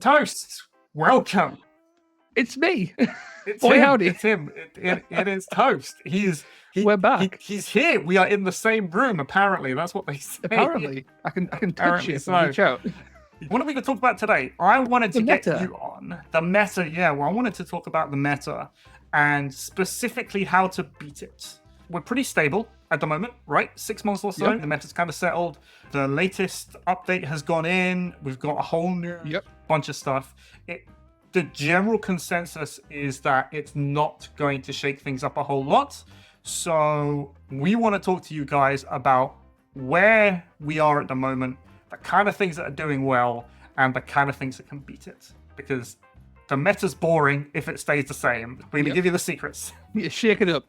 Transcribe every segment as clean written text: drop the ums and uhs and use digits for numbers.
Toast, welcome. It's me. It's Boy, him. howdy. It's him. It is Toast. We're back. He's here. We are in the same room. Apparently, that's what they say. Apparently, I can touch Apparently you so. and reach out. What are we going to talk about today? I wanted to The get meta. you on the meta. Yeah, well, I wanted to talk about the meta and specifically how to beat it. We're pretty stable at the moment, right? 6 months or so. Yep. The meta's kind of settled. The latest update has gone in. We've got a whole new bunch of stuff. The general consensus is that it's not going to shake things up a whole lot. So we want to talk to you guys about where we are at the moment, the kind of things that are doing well, and the kind of things that can beat it. Because the meta's boring if it stays the same. We're going to give you the secrets. Yeah, shake it up.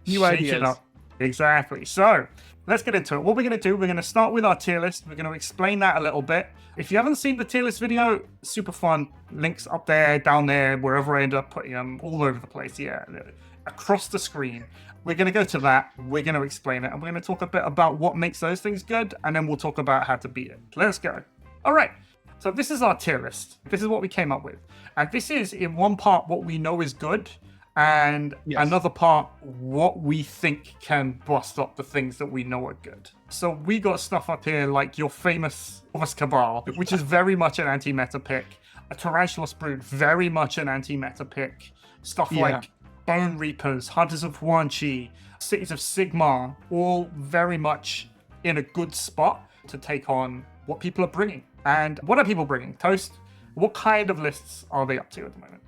New Shake ideas. it up. Exactly. So let's get into it. What we're going to do, we're going to start with our tier list. We're going to explain that a little bit. If you haven't seen the tier list video, super fun. Links up there, down there, wherever I end up putting them, all over the place. Yeah, across the screen. We're going to go to that. We're going to explain it. And we're going to talk a bit about what makes those things good. And then we'll talk about how to beat it. Let's go. All right. So this is our tier list. This is what we came up with. And this is, in one part, what we know is good. And another part, what we think can bust up the things that we know are good. So we got stuff up here like your famous Cabal, which is very much an anti-meta pick. A Tarantulos Brood, very much an anti-meta pick. Stuff like Bone Reapers, Hunters of Huanchi, Cities of Sigmar, all very much in a good spot to take on what people are bringing. And what are people bringing? Toast, what kind of lists are they up to at the moment?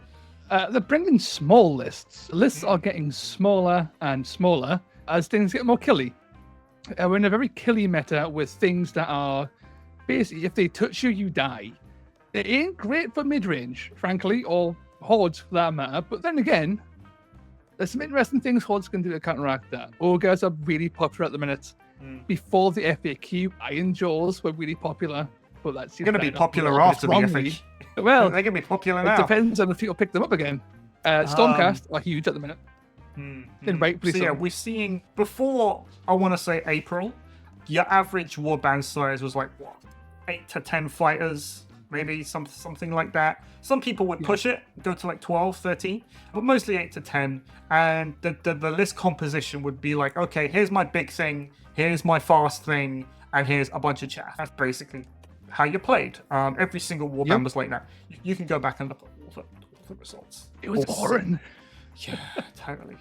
They're bringing small lists. Lists are getting smaller and smaller as things get more killy. We're in a very killy meta with things that are basically, if they touch you, you die. It ain't great for mid-range, frankly, or hordes for that matter. But then again, there's some interesting things hordes can do to counteract that. Ogres are really popular at the minute. Before the FAQ, Ironjawz were really popular. But that's going to be popular after the FAQ. Well, they're going to be popular now. It depends on if people pick them up again. Stormcast are huge at the minute. So yeah, we're seeing, before, I want to say April, your average warband size was like, what, 8 to 10 fighters, maybe something like that. Some people would push it, go to like 12, 13, but mostly 8 to 10. And the list composition would be like, okay, here's my big thing, here's my fast thing, and here's a bunch of chaff. That's basically how you played. Every single warband was like that. You can go back and look at all the results. It was boring. Yeah, totally.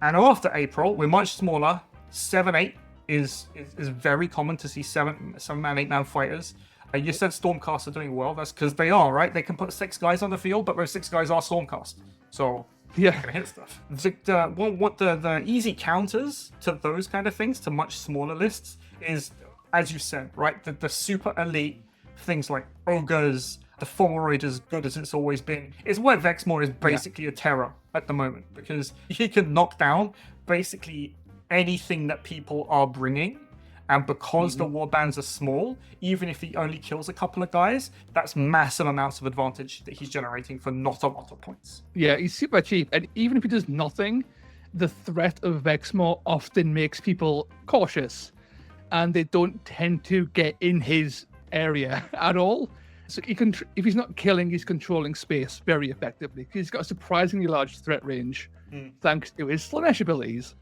And after April, we're much smaller. 7-8 is very common to see 7-man, 8-man fighters. You said Stormcast are doing well. That's because they are, right? They can put 6 guys on the field, but those 6 guys are Stormcast. So they're gonna hit stuff. The easy counters to those kind of things, to much smaller lists, is, as you said, right, the super elite things like ogres, the Formoroid as good as it's always been, is where Vexmore is basically a terror at the moment, because he can knock down basically anything that people are bringing, and because the warbands are small, even if he only kills a couple of guys, that's massive amounts of advantage that he's generating for not a lot of points. Yeah, he's super cheap, and even if he does nothing, the threat of Vexmore often makes people cautious. And they don't tend to get in his area at all. So he can, if he's not killing, he's controlling space very effectively. He's got a surprisingly large threat range, thanks to his Slanesh abilities.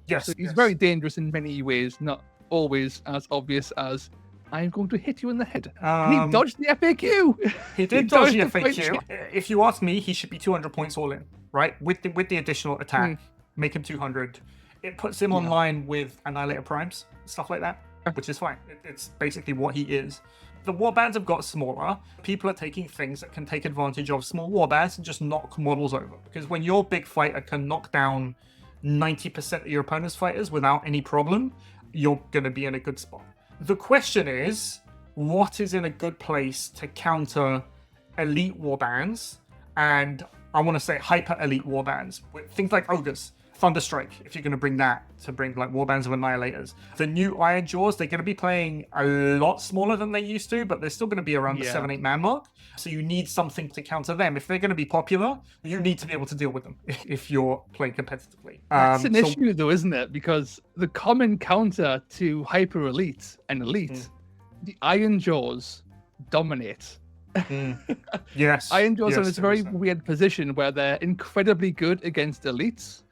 Yes, so he's very dangerous in many ways, not always as obvious as I'm going to hit you in the head. And he dodged the FAQ. He did dodge the FAQ. If you ask me, he should be 200 points all in, right? With the additional attack, make him 200. It puts him on line with Annihilator Primes, stuff like that, which is fine. It's basically what he is. The warbands have got smaller. People are taking things that can take advantage of small warbands and just knock models over. Because when your big fighter can knock down 90% of your opponent's fighters without any problem, you're going to be in a good spot. The question is, what is in a good place to counter elite warbands? And I want to say hyper elite warbands. Things like ogres. Thunderstrike, if you're going to bring that, to bring like Warbands of Annihilators. The new Ironjawz, they're going to be playing a lot smaller than they used to, but they're still going to be around the 7-8 man mark. So you need something to counter them. If they're going to be popular, you need to be able to deal with them if you're playing competitively. That's an issue though, isn't it? Because the common counter to Hyper Elite and Elite, the Ironjawz dominate Yes. Ironjawz Yes, are in this very 100%. weird position where they're incredibly good against elites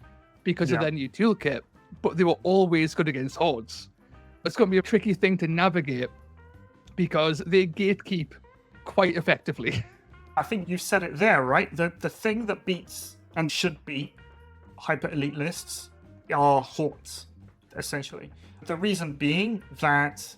because of their new toolkit, but they were always good against hordes. It's going to be a tricky thing to navigate because they gatekeep quite effectively. I think you said it there, right? The thing that beats and should beat hyper elite lists are hordes, essentially. The reason being that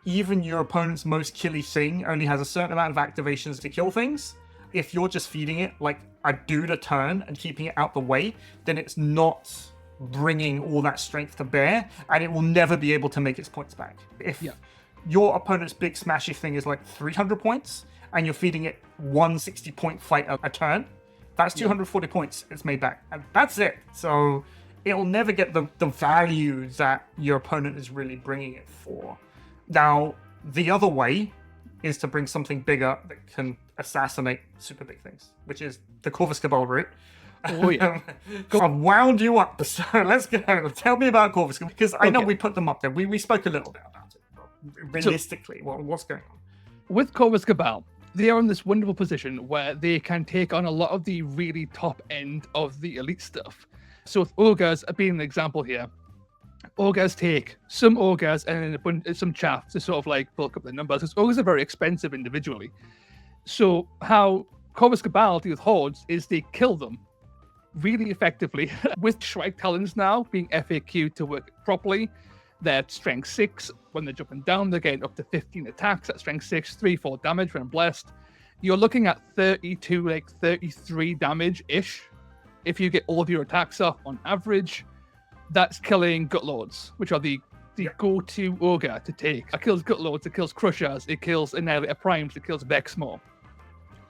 even your opponent's most killy thing only has a certain amount of activations to kill things. If you're just feeding it like a dude a turn and keeping it out the way, then it's not bringing all that strength to bear, and it will never be able to make its points back. If your opponent's big smashy thing is like 300 points, and you're feeding it 160 point fight a turn, that's 240 points it's made back, and that's it. So it'll never get the value that your opponent is really bringing it for. Now, the other way is to bring something bigger that can assassinate super big things, which is the Corvus Cabal route. Oh, yeah. I've wound you up, so let's go. Tell me about Corvus, because I know we put them up there. We spoke a little bit about it. But realistically, what's going on? With Corvus Cabal, they are in this wonderful position where they can take on a lot of the really top end of the elite stuff. So with Ogres being an example here, Ogres take some Ogres and some chaff to sort of like bulk up their numbers, because Ogres are very expensive individually. So how Corvus Cabal deal with hordes is they kill them really effectively. With Shrike Talons now being FAQ to work properly, they're strength 6. When they're jumping down, they're getting up to 15 attacks at strength 6, 3-4 damage when blessed. You're looking at 32, like 33 damage-ish if you get all of your attacks up on average. That's killing Gutlords, which are the go-to ogre to take. It kills Gutlords, it kills Crushers, it kills Annihilator Primes, it kills Vexmore.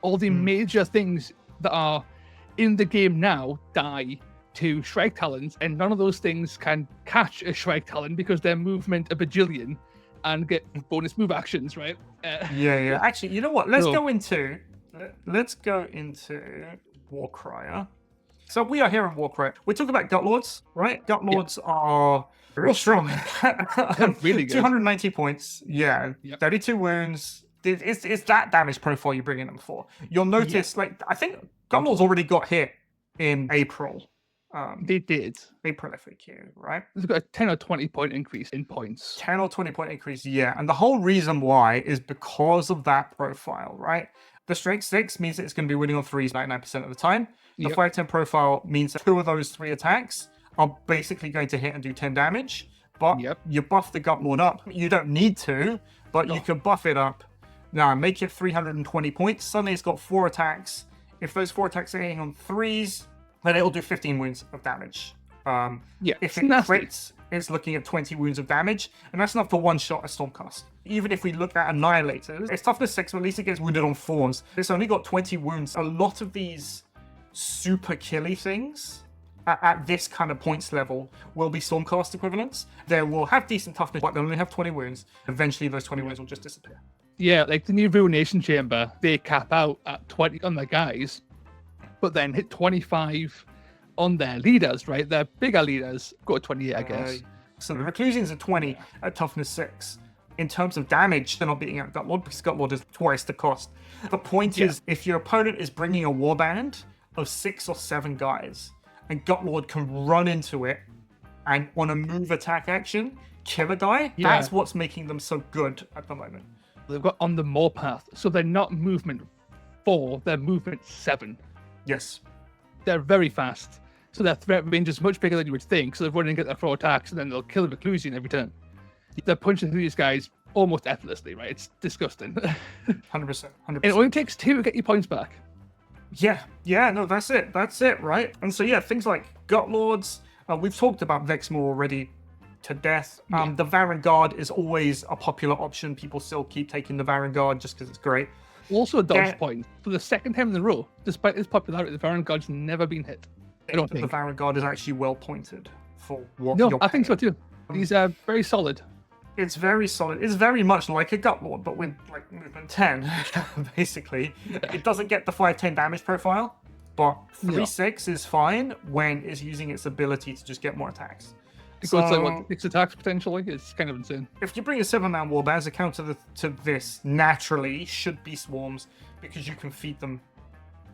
All the major things that are in the game now die to Shrike Talons, and none of those things can catch a Shrike Talon because they're movement a bajillion and get bonus move actions, right? Yeah. Actually, you know what? Let's go into Warcry. So we are here in Warcry. We're talking about Gutlords, right? Gutlords are real strong. Really good. 290 points. Yeah. 32 wounds. It's that damage profile you're bringing them for. You'll notice, like, I think Gutlords already got hit in April. They did. April FAQ, right? They've got a 10 or 20 point increase in points. 10 or 20 point increase, yeah. And the whole reason why is because of that profile, right? The strength 6 means that it's going to be winning on 3s 99% of the time. The 5-10 profile means that 2 of those 3 attacks are basically going to hit and do 10 damage. But you buff the Gutlord up. You don't need to, but you can buff it up. Now, make it 320 points. Suddenly it's got 4 attacks. If those 4 attacks are hitting on 3s, then it'll do 15 wounds of damage. If it crits, it's looking at 20 wounds of damage, and that's enough to one-shot a Stormcast. Even if we look at Annihilators, it's toughness 6, but at least it gets wounded on 4s. It's only got 20 wounds. A lot of these super killy things at this kind of points level will be Stormcast equivalents. They will have decent toughness, but they'll only have 20 wounds. Eventually, those 20 wounds will just disappear. Yeah, like the new Ruination Chamber, they cap out at 20 on their guys, but then hit 25 on their leaders, right? Their bigger leaders go to 28, I guess. So the Reclusians are 20 at toughness 6. In terms of damage, they're not beating out Gutlord because Gutlord is twice the cost. The point is, if your opponent is bringing a warband of 6 or 7 guys, and Gutlord can run into it and on a move attack action, kill a guy, that's what's making them so good at the moment. They've got on the more path, so they're not movement 4, they're movement 7. Yes. They're very fast, so their threat range is much bigger than you would think, so they're running and get their 4 attacks, and then they'll kill the Reclusian every turn. They're punching through these guys almost effortlessly, right? It's disgusting. 100%. It only takes 2 to get your points back. Yeah, no, that's it, right? And so, things like Gutlords, we've talked about Vexmore already to death. The Varan Guard is always a popular option. People still keep taking the Varan Guard just because it's great. Also a dodge point. For the second time in a row, despite its popularity, the Varan Guard's never been hit. I don't think. The Varan Guard is actually well pointed for what No, you're I think so too. These are very solid. It's very solid. It's very much like a Gutlord, but with like movement 10, basically. It doesn't get the 5-10 damage profile, but 3-6 is fine when it's using its ability to just get more attacks. It goes to like 6 attacks potentially. It's kind of insane. If you bring a 7-man warbands, the counter to this naturally should be swarms because you can feed them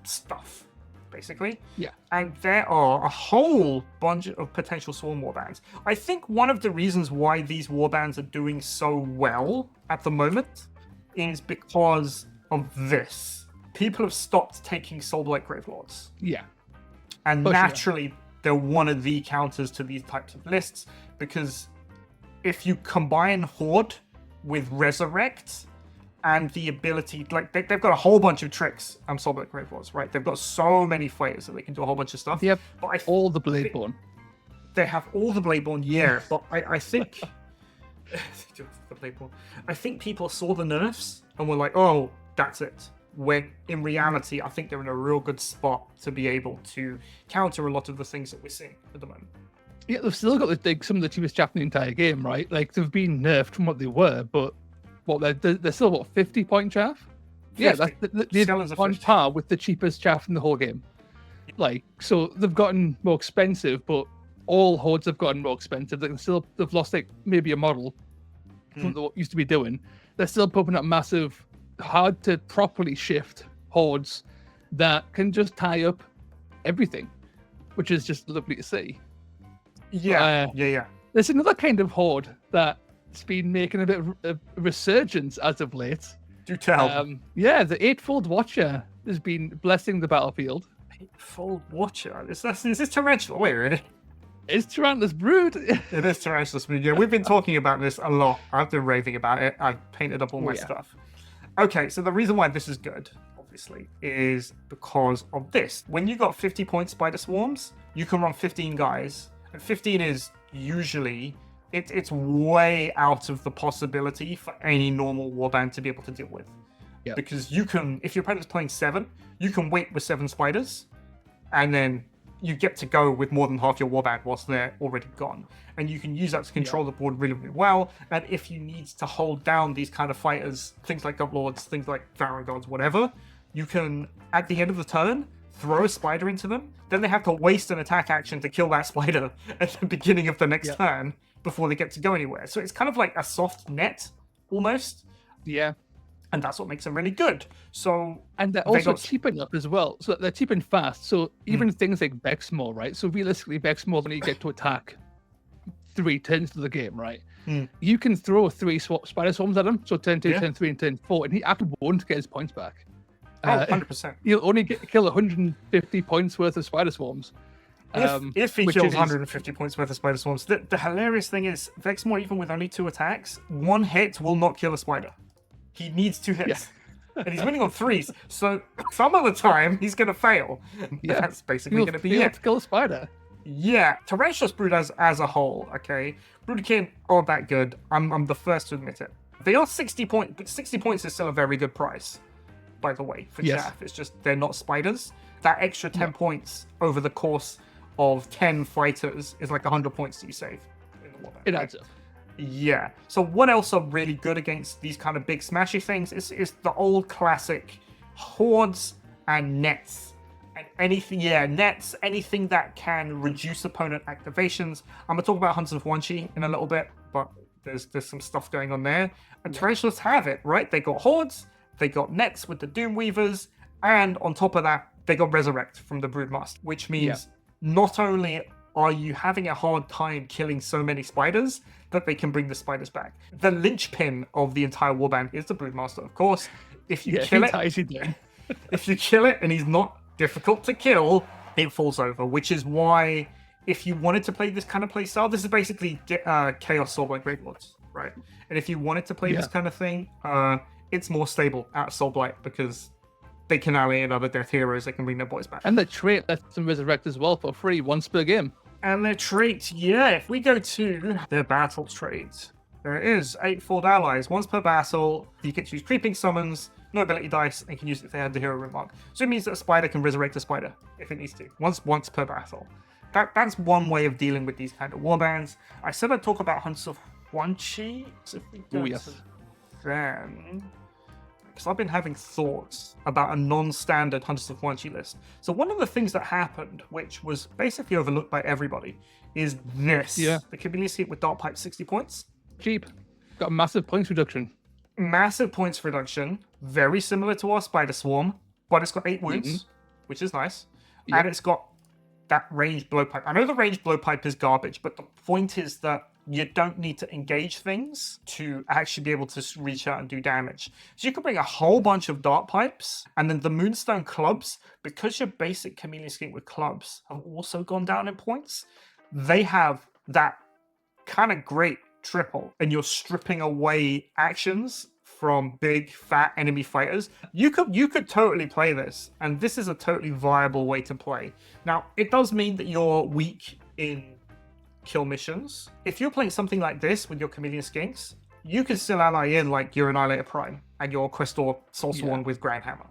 stuff, basically. Yeah. And there are a whole bunch of potential swarm warbands. I think one of the reasons why these warbands are doing so well at the moment is because of this. People have stopped taking Soulblight Gravelords. Yeah. And naturally, they're one of the counters to these types of lists, because if you combine Horde with Resurrect and the ability, like they've got a whole bunch of tricks, Soulblight Gravelords, right? They've got so many fighters that they can do a whole bunch of stuff. Yep, but all the Bladeborn. They have all the Bladeborn, yeah, but I think... the Bladeborn. I think people saw the nerfs and were like, oh, that's it. When in reality, I think they're in a real good spot to be able to counter a lot of the things that we're seeing at the moment. Yeah, they've still got some of the cheapest chaff in the entire game, right? Like, they've been nerfed from what they were, but they're still, 50-point chaff? 50. Yeah, they're on par with the cheapest chaff in the whole game. Like, so they've gotten more expensive, but all hordes have gotten more expensive. They've lost, like, maybe a model from what they used to be doing. They're still pumping up massive, hard to properly shift hordes that can just tie up everything, which is just lovely to see. Yeah. There's another kind of horde that's been making a bit of a resurgence as of late. Do tell. Yeah, the Eightfold Watcher has been blessing the battlefield. Eightfold Watcher? Is this Tarantula? Wait, really? It's Tarantulos Brood. It is Tarantulos Brood. Yeah, we've been talking about this a lot. I've been raving about it. I've painted up all my stuff. Okay, so the reason why this is good, obviously, is because of this. When you got 50 point spider swarms, you can run 15 guys. And 15 is usually, it's way out of the possibility for any normal warband to be able to deal with. Yep. Because you can, if your opponent's playing 7, you can wait with 7 spiders, and then you get to go with more than half your warband whilst they're already gone. And you can use that to control the board really, really well. And if you need to hold down these kind of fighters, things like Goblords, things like Varangods, whatever, you can, at the end of the turn, throw a spider into them. Then they have to waste an attack action to kill that spider at the beginning of the next turn before they get to go anywhere. So it's kind of like a soft net, almost. Yeah. And that's what makes them really good. And they're also cheap enough as well. So they're cheap and fast. So even things like Vexmore, right? So realistically, Vexmore, when you get to attack 3 turns to the game, right? You can throw 3 spider swarms at him. So turn 2, turn 3, and turn 4. And he actually won't get his points back. 100%. He'll only kill 150 points worth of spider swarms. If he kills 150 points worth of spider swarms. The hilarious thing is, Vexmore, even with only 2 attacks, 1 hit will not kill a spider. He needs 2 hits. And he's winning on 3s. So some of the time, he's going to fail. Yeah. That's basically going to be it. To kill a spider. Yeah. Tarantulos Brood as a whole, okay? Broodkin aren't that good. I'm the first to admit it. They are 60 points, but 60 points is still a very good price, by the way, for chaff. It's just they're not spiders. That extra 10 points over the course of 10 fighters is like 100 points that you save in the warband. It adds up. Yeah. So what else are really good against these kind of big smashy things is the old classic hordes and nets. And anything, nets, anything that can reduce opponent activations. I'm going to talk about Hunters of Huanchi in a little bit, but there's some stuff going on there. And Tarantulas have it, right? They got hordes, they got nets with the Doomweavers, and on top of that, they got Resurrect from the Broodmaster, which means not only are you having a hard time killing so many spiders that they can bring the spiders back. The linchpin of the entire warband is the Broodmaster, of course. If you kill it, if you kill it and he's not difficult to kill, it falls over, which is why if you wanted to play this kind of play style, this is basically Chaos Soulblight Gravelords, right? And if you wanted to play this kind of thing, it's more stable at Soulblight because they can ally in other death heroes, they can bring their boys back. And the trait lets them resurrect as well for free once per game. And their trait, if we go to their battle trait, there is 8-fold allies. Once per battle, you get to use creeping summons, no ability dice, and can use it if they have the hero remark. So it means that a spider can resurrect a spider if it needs to, once per battle. That's one way of dealing with these kind of warbands. I said I'd talk about Hunters of Huanchi. So if we go to them, because I've been having thoughts about a non-standard Hunters of Huanchi list. So one of the things that happened, which was basically overlooked by everybody, is this. Yeah. The community seat with Dark Pipe 60 points. Cheap. Got a massive points reduction. Massive points reduction. Very similar to our Spider Swarm, but it's got 8 wounds, which is nice. Yep. And it's got that ranged blowpipe. I know the ranged blowpipe is garbage, but the point is that you don't need to engage things to actually be able to reach out and do damage. So you can bring a whole bunch of dart pipes, and then the Moonstone clubs, because your basic chameleon skink with clubs have also gone down in points, they have that kind of great triple, and you're stripping away actions from big fat enemy fighters. You could totally play this, and this is a totally viable way to play. Now, it does mean that you're weak in kill missions. If you're playing something like this with your chameleon skinks, you can still ally in like your Annihilator Prime and your Questor Soulsworn with Grandhammer,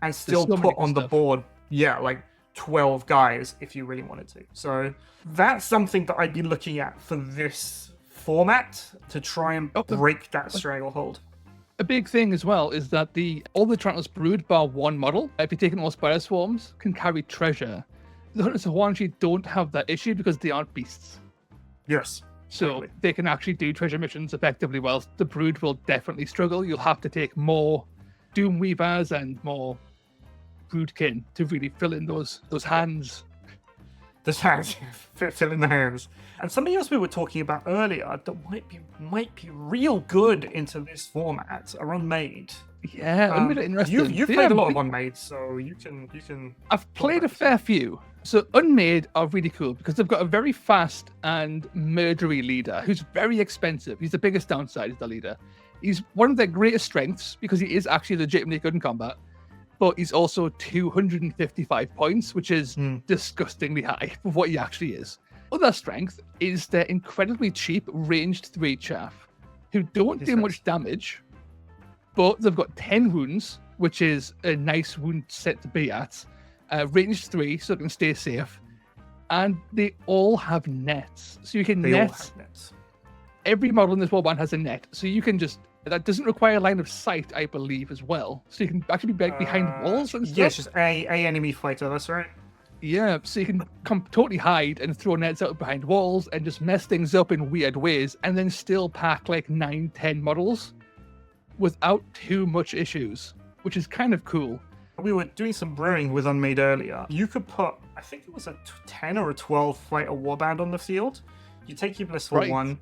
and still put on the board, like 12 guys if you really wanted to. So that's something that I'd be looking at for this format to try and break that stranglehold. A big thing as well is that all the Tarantulos Brood bar one model, if you're taking all Spider Swarms, can carry treasure. The Hunters of Huanchi don't have that issue because they aren't beasts. Yes. So totally. They can actually do treasure missions effectively, whilst the Brood will definitely struggle. You'll have to take more Doom Weavers and more Broodkin to really fill in those hands. Those hands, fill in the hands. And something else we were talking about earlier that might be real good into this format are Unmade. Yeah, Unmade are interesting. You've played a lot of Unmade, so you can. I've played a fair few. So Unmade are really cool because they've got a very fast and murdery leader who's very expensive. He's the biggest downside is the leader. He's one of their greatest strengths because he is actually legitimately good in combat, but he's also 255 points, which is disgustingly high for what he actually is. Other strength is their incredibly cheap ranged 3 chaff, who don't do much damage, but they've got 10 wounds, which is a nice wound set to be at. Ranged 3, so they can stay safe. And they all have nets. So you can net. Every model in this warband has a net. So you can that doesn't require line of sight, I believe, as well. So you can actually be behind walls and stuff. Yeah, it's just a enemy fighter, that's right. Yeah, so you can totally hide and throw nets out behind walls and just mess things up in weird ways and then still pack like 9-10 models without too much issues, which is kind of cool. We were doing some brewing with Unmade earlier. You could put, I think it was a 10 or a 12 fighter warband on the field. You take your Blissful one.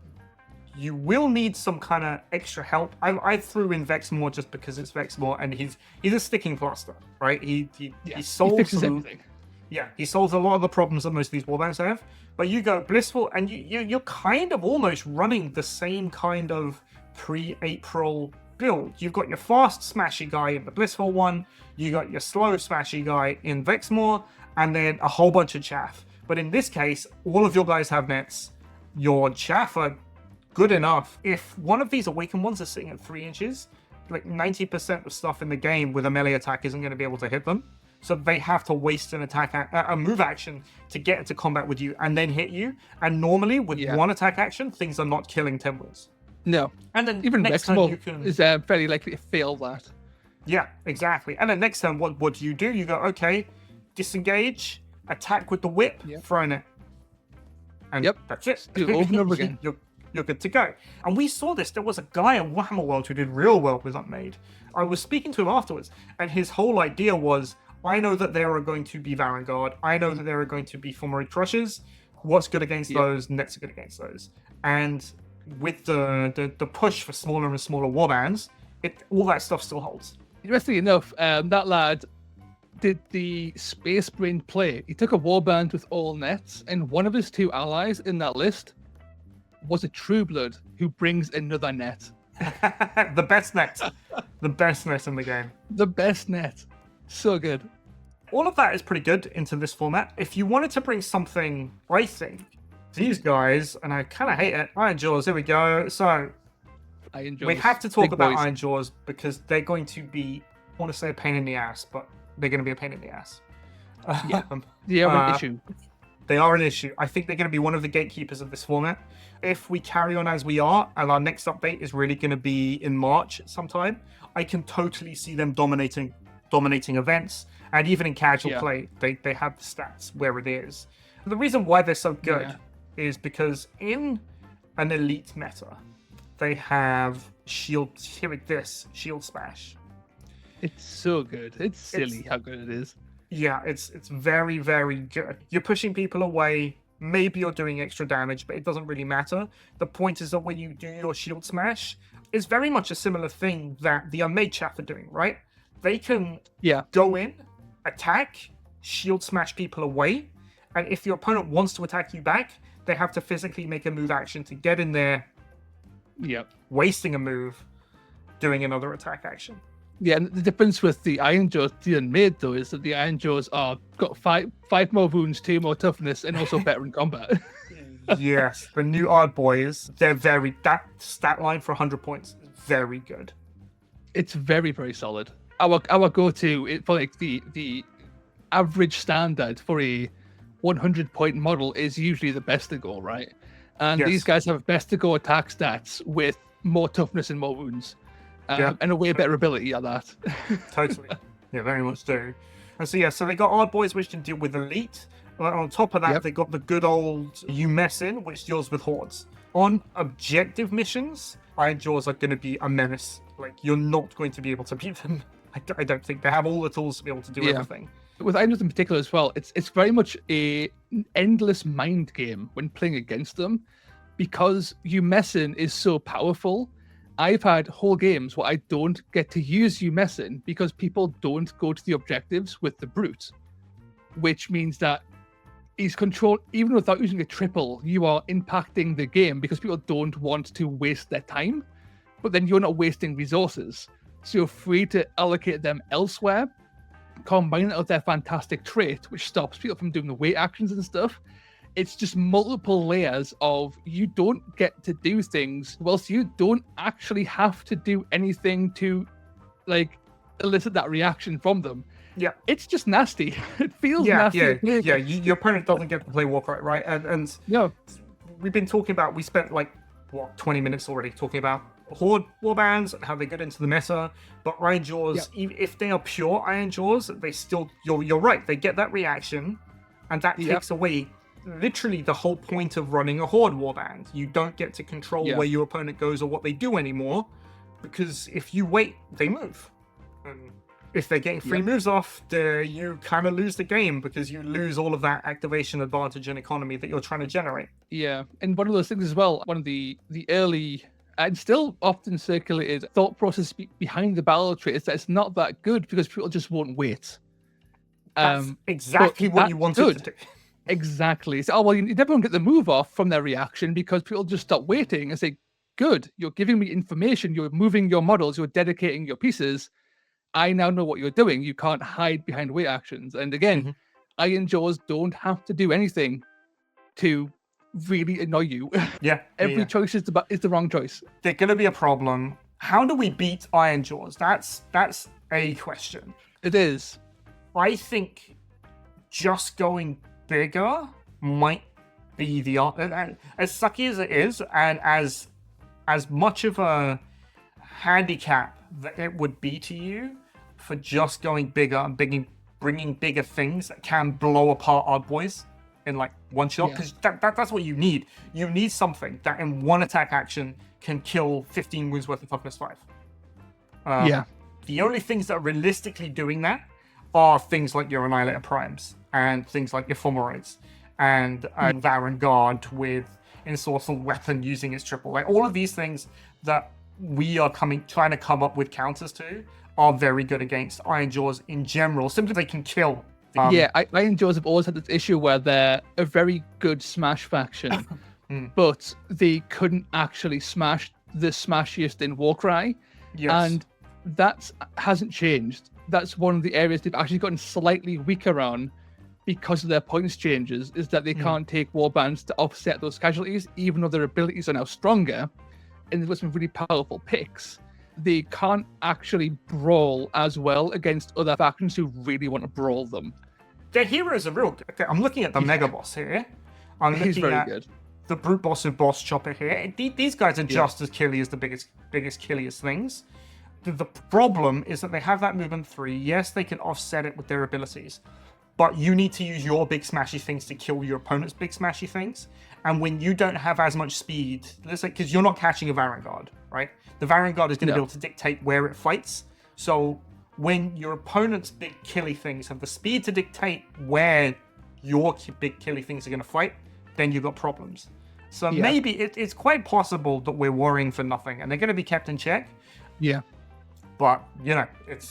You will need some kind of extra help. I threw in Vexmore just because it's Vexmore, and he's a sticking plaster, right? He solves everything. Yeah, he solves a lot of the problems that most of these warbands have. But you go Blissful, and you're kind of almost running the same kind of pre-April build. You've got your fast smashy guy in the Blissful one, you got your slow smashy guy in Vexmore, and then a whole bunch of chaff. But in this case, all of your guys have nets. Your chaff are good enough. If one of these awakened ones are sitting at 3 inches, like 90% of stuff in the game with a melee attack isn't going to be able to hit them. So they have to waste an a move action to get into combat with you and then hit you. And normally with one attack action, things are not killing Templars. No. And then even next Vexmore time you can... is very likely to fail that. Yeah, exactly. And then next time, what do? You go, okay, disengage, attack with the whip, throw in it. And that's it. Do it over and over again. You're good to go. And we saw this. There was a guy in Warhammer World who did real well with Unmade. I was speaking to him afterwards, and his whole idea was, I know that there are going to be Vanguard. I know that there are going to be Fulminate Crushers. What's good against those? Nets are good against those. And with the push for smaller and smaller warbands, all that stuff still holds. Interestingly enough, that lad did the Space Brain play. He took a warband with all nets, and one of his 2 allies in that list was a Trueblood who brings another net. The best net. The best net in the game. The best net. So good. All of that is pretty good into this format. If you wanted to bring something, I think, these guys, and I kind of hate it, Ironjawz, here we go. So, we have to talk about Ironjawz because they're going to be, I want to say a pain in the ass, but they're going to be a pain in the ass. They are an issue. They are an issue. I think they're going to be one of the gatekeepers of this format. If we carry on as we are, and our next update is really going to be in March sometime, I can totally see them dominating events, and even in casual play, they have the stats where it is. The reason why they're so good is because in an elite meta, they have shield smash. It's so good. It's silly how good it is. Yeah, it's very, very good. You're pushing people away. Maybe you're doing extra damage, but it doesn't really matter. The point is that when you do your shield smash, it's very much a similar thing that the Unmade chat are doing, right? They can go in, attack, shield smash people away, and if your opponent wants to attack you back, they have to physically make a move action to get in there, wasting a move, doing another attack action. Yeah, and the difference with the Ironjawz, the Unmade, though, is that the Ironjawz got five more wounds, 2 more toughness, and also better in combat. Yes, the new Odd Boys, that stat line for 100 points is very good. It's very, very solid. Our go-to for like the average standard for a 100-point model is usually the best to go, right? And these guys have best to go attack stats with more toughness and more wounds. And a way better ability at that. Totally. Yeah, very much do. And so they got Odd Boys, which can deal with Elite. On top of that, they got the good old You Mess In, which deals with Hordes. On objective missions, Ironjawz are going to be a menace. Like, you're not going to be able to beat them. I don't think they have all the tools to be able to do everything. With Ironjawz in particular as well, it's very much an endless mind game when playing against them. Because You Mess In is so powerful, I've had whole games where I don't get to use You Mess In because people don't go to the objectives with the Brute, which means that he's controlled, even without using a triple, you are impacting the game because people don't want to waste their time, but then you're not wasting resources. So you're free to allocate them elsewhere, combine it with their fantastic trait, which stops people from doing the wait actions and stuff. It's just multiple layers of you don't get to do things whilst you don't actually have to do anything to like elicit that reaction from them. Yeah. It's just nasty. It feels nasty. Yeah. Your opponent doesn't get to play Warcry, right? And we've been talking about, we spent 20 minutes already talking about Horde Warbands and how they get into the meta. But Ironjawz, if they are pure Ironjawz, they still, you're right, they get that reaction, and that takes away literally the whole point of running a Horde Warband. You don't get to control where your opponent goes or what they do anymore, because if you wait, they move. And if they're getting free moves off, you kind of lose the game because you lose all of that activation advantage and economy that you're trying to generate. Yeah, and one of those things as well, one of the early and still often circulated thought process behind the battle trait is that it's not that good because people just won't wait. That's exactly what you wanted to do. Exactly. So, you never get the move off from their reaction because people just stop waiting and say, good, you're giving me information, you're moving your models, you're dedicating your pieces. I now know what you're doing. You can't hide behind wait actions. And again, Ironjawz don't have to do anything to really annoy you. Yeah. Every choice is the wrong choice. There's going to be a problem. How do we beat Ironjawz? That's a question. It is. I think just going bigger might be the as sucky as it is, and as much of a handicap that it would be to you for just going bigger and bringing bigger things that can blow apart Odd Boys in one shot, because that's what you need. You need something that in one attack action can kill 15 wounds worth of toughness 5. The only things that are realistically doing that are things like your Annihilator Primes and things like Ephemeroids and Varan Guard with Ensorcelled Weapon using its triple. All of these things that we are trying to come up with counters to are very good against Ironjawz in general. Simply they can kill. Ironjawz have always had this issue where they're a very good smash faction, but they couldn't actually smash the smashiest in Warcry. Yes. And that hasn't changed. That's one of the areas they've actually gotten slightly weaker on because of their points changes, is that they can't take warbands to offset those casualties, even though their abilities are now stronger. And they've got some really powerful picks. They can't actually brawl as well against other factions who really want to brawl them. Their heroes are real good. I'm looking at the Mega Boss here. I'm He's looking very at good. The Brute Boss of Boss Chopper here. These guys are just as killy as the biggest killiest things. The problem is that they have that movement 3. Yes, they can offset it with their abilities, but you need to use your big smashy things to kill your opponent's big smashy things. And when you don't have as much speed, let's say, because you're not catching a Varangard, right? The Varangard is going to be able to dictate where it fights. So when your opponent's big killy things have the speed to dictate where your big killy things are going to fight, then you've got problems. So maybe it's quite possible that we're worrying for nothing, and they're going to be kept in check. Yeah. But, you know,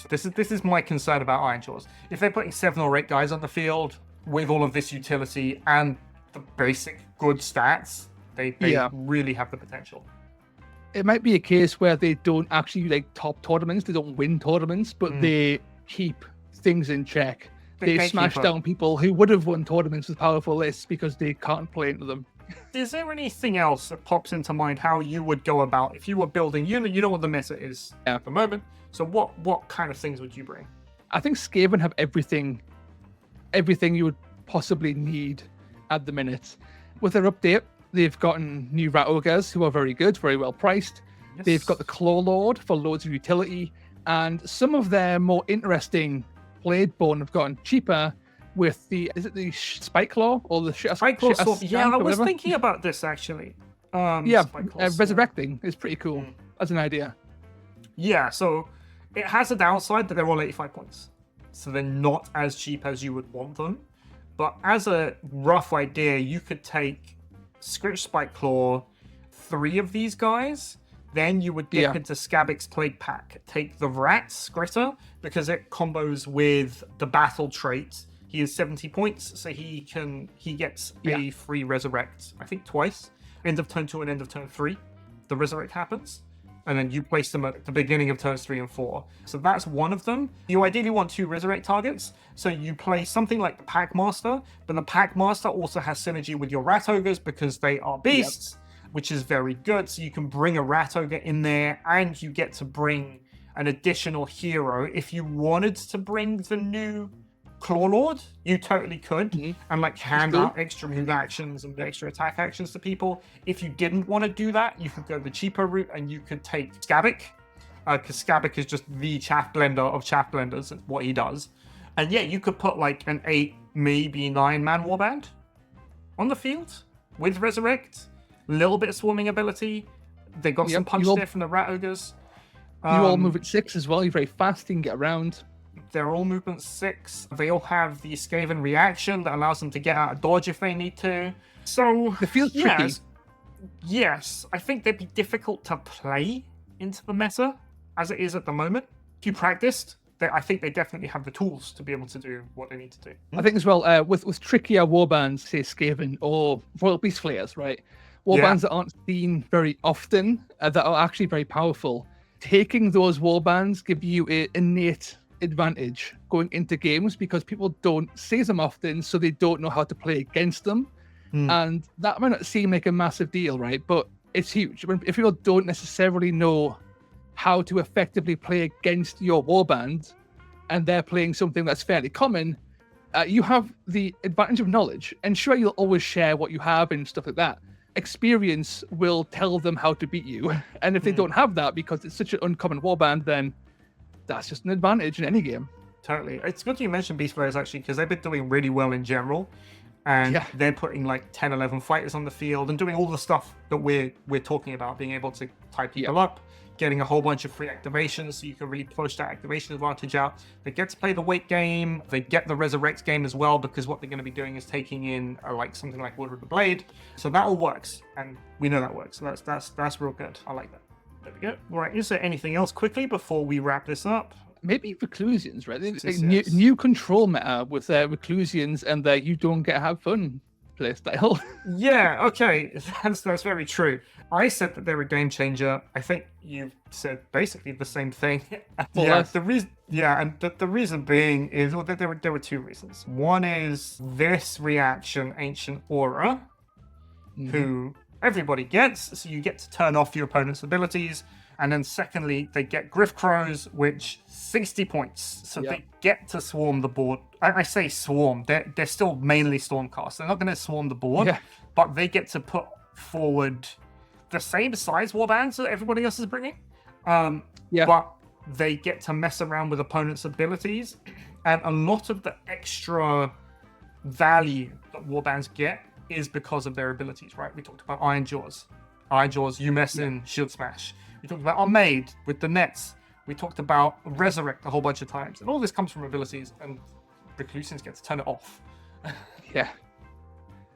this is my concern about Ironjawz. If they're putting 7 or 8 guys on the field with all of this utility and the basic good stats, they really have the potential. It might be a case where they don't actually like top tournaments, they don't win tournaments, but they keep things in check. They smash down people who would have won tournaments with powerful lists because they can't play into them. Is there anything else that pops into mind how you would go about if you were building? You know what the meta is at the moment. So what kind of things would you bring? I think Skaven have everything you would possibly need at the minute. With their update, they've gotten new Rat Ogres who are very good, very well priced. Yes. They've got the Claw Lord for loads of utility, and some of their more interesting Bladeborn have gotten cheaper with the Spike Claw or the Spike Claw sword. Yeah, I was thinking about this actually. Resurrecting is pretty cool as an idea. Yeah, so it has a downside that they're all 85 points. So they're not as cheap as you would want them. But as a rough idea, you could take Scritch Spike Claw, 3 of these guys, then you would dip into Skabbik's Plague Pack. Take the Rat Scritter, because it combos with the battle trait. He is 70 points, so he gets a free resurrect, I think twice. End of turn 2 and end of turn 3. The resurrect happens. And then you place them at the beginning of turns 3 and 4. So that's one of them. You ideally want 2 resurrect targets. So you play something like the Packmaster, but the Packmaster also has synergy with your Rat Ogres because they are beasts, which is very good. So you can bring a Rat Ogre in there, and you get to bring an additional hero. If you wanted to bring the new Claw Lord, you totally could, and like hand out extra move actions and extra attack actions to people. If you didn't want to do that, you could go the cheaper route and you could take Skabbik, because Skabbik is just the chaff blender of chaff blenders. That's what he does. And yeah, you could put like an 8, maybe 9-man warband on the field with resurrect, a little bit of swarming ability. They got some punch there from the Rat Ogres. You all move at 6 as well. You're very fast. You can get around. They're all movement 6. They all have the Skaven reaction that allows them to get out of dodge if they need to. So it feels tricky. Yes, I think they'd be difficult to play into the meta as it is at the moment. If you practiced, I think they definitely have the tools to be able to do what they need to do. I think as well, with trickier warbands, say Skaven or Royal Beast Flayers, right? Warbands that aren't seen very often, that are actually very powerful. Taking those warbands give you an innate advantage going into games because people don't see them often, so they don't know how to play against them. And that might not seem like a massive deal, right? But it's huge. If people don't necessarily know how to effectively play against your warband and they're playing something that's fairly common, you have the advantage of knowledge. And sure, you'll always share what you have and stuff like that. Experience will tell them how to beat you. And if they don't have that because it's such an uncommon warband, then that's just an advantage in any game. Totally. It's good you mentioned Beast Flayers actually, because they've been doing really well in general. And they're putting like 10, 11 fighters on the field and doing all the stuff that we're talking about, being able to tie people up, getting a whole bunch of free activations so you can really push that activation advantage out. They get to play the weight game. They get the resurrect game as well, because what they're going to be doing is taking in like something like Wood with the Blade. So that all works, and we know that works. So that's real good. I like that. There we go. All right, is there anything else quickly before we wrap this up? Maybe Reclusions, right? New control meta with Reclusions and their you don't get to have fun playstyle. Yeah, okay. That's very true. I said that they're a game changer. I think you said basically the same thing. The reason being is there were 2 reasons. One is this reaction, Ancient Aura, who everybody gets, so you get to turn off your opponent's abilities. And then secondly, they get Griff Crows, which 60 points. So they get to swarm the board. I say swarm, they're still mainly Stormcast. They're not going to swarm the board, but they get to put forward the same size warbands that everybody else is bringing. But they get to mess around with opponents' abilities, and a lot of the extra value that Warbands get is because of their abilities, right? We talked about Ironjawz. Ironjawz, you mess in, shield smash. We talked about Unmade with the nets. We talked about Resurrect a whole bunch of times. And all this comes from abilities, and Reclusians get to turn it off. Yeah.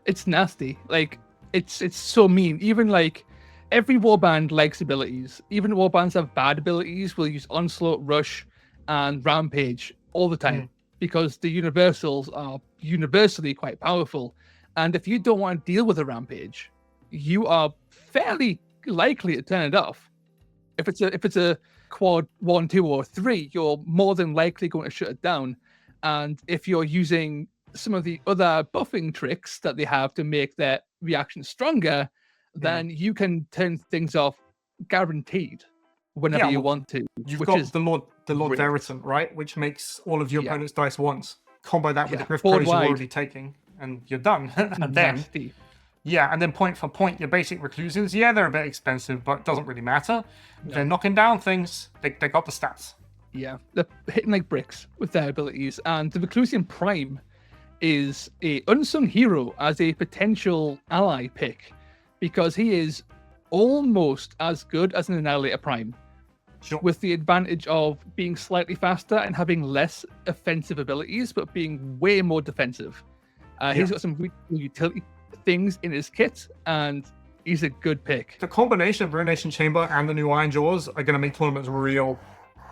It's nasty. Like, it's so mean. Even, like, every Warband likes abilities. Even Warbands have bad abilities. Will use Onslaught, Rush, and Rampage all the time. Because the universals are universally quite powerful. And if you don't want to deal with a Rampage, you are fairly likely to turn it off. If it's a quad 1, 2, or 3, you're more than likely going to shut it down. And if you're using some of the other buffing tricks that they have to make their reaction stronger, then you can turn things off guaranteed whenever you want to. You've got the Lord Veritant, right? Which makes all of your opponent's dice once. Combo that with the Griff Crows you're already taking, and you're done. And then, and then point for point, your basic Reclusians, they're a bit expensive, but it doesn't really matter. They're knocking down things. They got the stats. Yeah, they're hitting like bricks with their abilities. And the Reclusian Prime is a unsung hero as a potential ally pick, because he is almost as good as an Annihilator Prime. Sure. With the advantage of being slightly faster and having less offensive abilities, but being way more defensive. He's got some really cool utility things in his kit, and he's a good pick. The combination of Ruination Chamber and the new Ironjawz are going to make tournaments real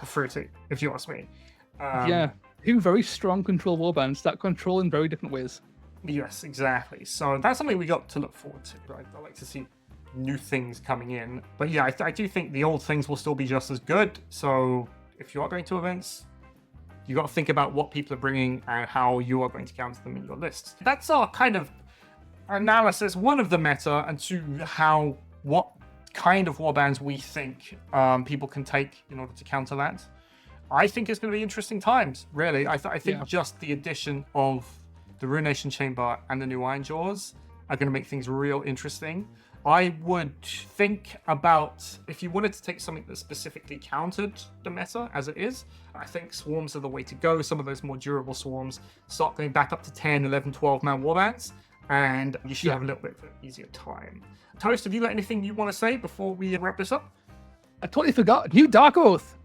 fruity, if you ask me. Two very strong control warbands that control in very different ways. Yes, exactly. So that's something we got to look forward to, right? I like to see new things coming in. But yeah, I do think the old things will still be just as good. So if you are going to events, you got to think about what people are bringing and how you are going to counter them in your lists. That's our kind of analysis, one of the meta, and two, what kind of warbands we think people can take in order to counter that. I think it's going to be interesting times, really. I think just the addition of the Ruination Chamber and the new Ironjawz are going to make things real interesting. I would think about, if you wanted to take something that specifically countered the meta as it is, I think swarms are the way to go. Some of those more durable swarms start going back up to 10, 11, 12-man warbands, and you should have a little bit of an easier time. Toast, have you got anything you want to say before we wrap this up? I totally forgot. New Dark Oath.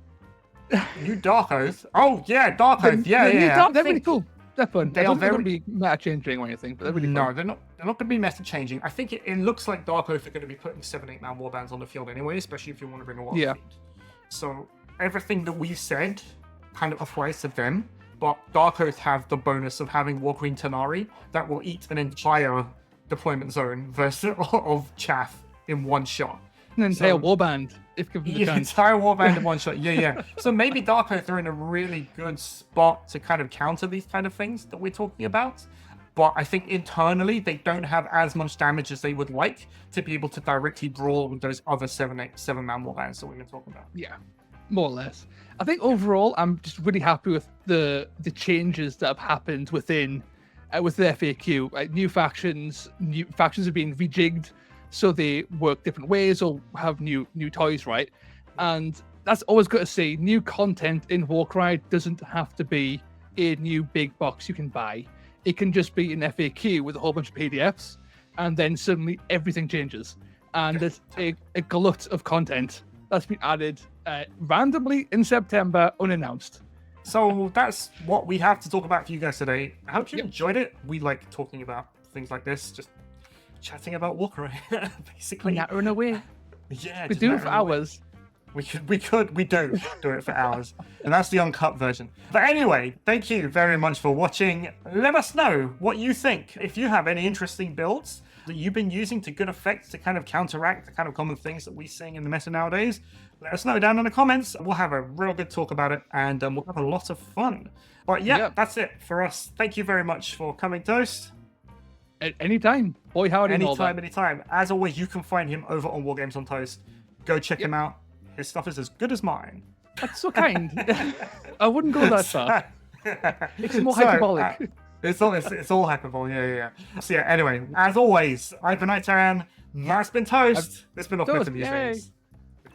New Dark Oath? Oh, yeah, Dark Oath. They're really cool. They're fun. They're not going to be meta changing or anything, but they're really fun. No, they're not going to be meta changing. I think it looks like Dark Oath are going to be putting 7-8-man warbands on the field anyway, especially if you want to bring a wild feed. So everything that we've said kind of applies to them, but Dark Oath have the bonus of having Warcry Tanari that will eat an entire deployment zone of chaff in one shot. An entire warband, if given the chance. Entire warband in one shot. Yeah. So maybe Dark Oath are in a really good spot to kind of counter these kind of things that we're talking about. But I think internally they don't have as much damage as they would like to be able to directly brawl with those other 7-man warbands that we've been talking about. Yeah, more or less. I think overall I'm just really happy with the changes that have happened within with the FAQ. Like new factions are being rejigged, so they work different ways or have new toys, right? And that's always good to see. New content in Warcry doesn't have to be a new big box you can buy. It can just be an FAQ with a whole bunch of PDFs, and then suddenly everything changes. And there's a glut of content that's been added randomly in September, unannounced. So that's what we have to talk about for you guys today. I hope you enjoyed it. We like talking about things like this, just chatting about Warcry, basically. Nattering away. Yeah, we do it for hours. We do it for hours. And that's the uncut version. But anyway, thank you very much for watching. Let us know what you think. If you have any interesting builds that you've been using to good effect to kind of counteract the kind of common things that we're seeing in the meta nowadays, let us know down in the comments. We'll have a real good talk about it, and we'll have a lot of fun. But that's it for us. Thank you very much for coming, Toast. At anytime. Boy, howdy. Anytime. As always, you can find him over on War Games on Toast. Go check him out. His stuff is as good as mine. That's so kind. I wouldn't go that far. It's more hyperbolic. It's all hyperbole. Yeah. So anyway, as always, I've been Taran. That's been Toast. This has been Off Meta Musings.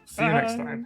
See you next time.